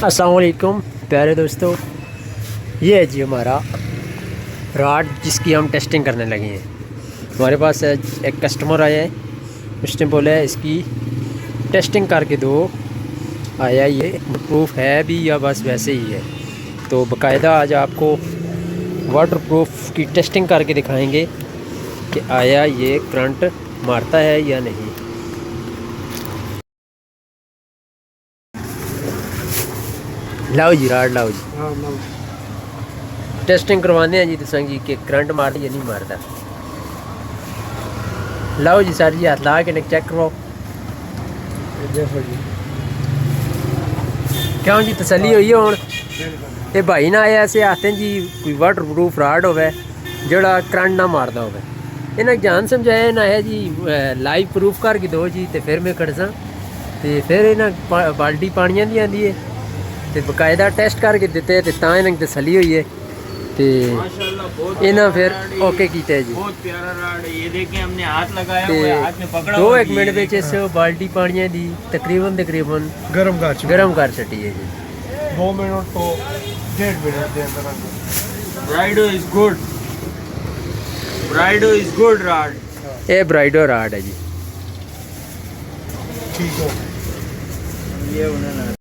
अस्सलाम वालेकुम प्यारे दोस्तों, ये है जी हमारा राड जिसकी हम टेस्टिंग करने लगे हैं। हमारे पास एक कस्टमर आया है, उसने बोला है इसकी टेस्टिंग करके दो, आया ये प्रूफ है भी या बस वैसे ही है। तो बाकायदा आज आपको वाटर प्रूफ की टेस्टिंग करके दिखाएंगे कि आया ये करंट मारता है या नहीं। लाओ जी राड लाओ जी, टेस्टिंग करवाने हैं जी तुसें जी कि करंट मारता या नहीं मारता। लाओ जी सर जी, हाथ ला के चेक करवाओ। देखो जी, क्यों जी तसली हुई है हुण? ये भाई ना आया ऐसे आते हैं जी कोई वाटर प्रूफ राड होवे जोड़ा करंट ना मारदा होवे। इन्हें जान समझाया ना है जी लाइव प्रूफ करके दो जी, तो फिर मैं कटसा तो फिर इन्हें बाल्टी पानिया दी आंदी है तो बकायदा टेस्ट करके दिते तो तां इन्हें तसली हुई है तो इन्हें फिर ओके कीते जी। बहुत प्यारा राड है। ये देखें, हमने हाथ लगाया ते हुआ है, हाथ में पकड़ा दो हुआ एक मिनट में इस बाल्टी पानिया दी तकरीबन गर्म कर छटी है जी। 2 मिनट तो 1.5 मिनट के अंदर ब्राइडो इज गुड, ब्राइडो इज गुड राड। ये ब्राइडो राड है जी। ठीक है, ये उन्हें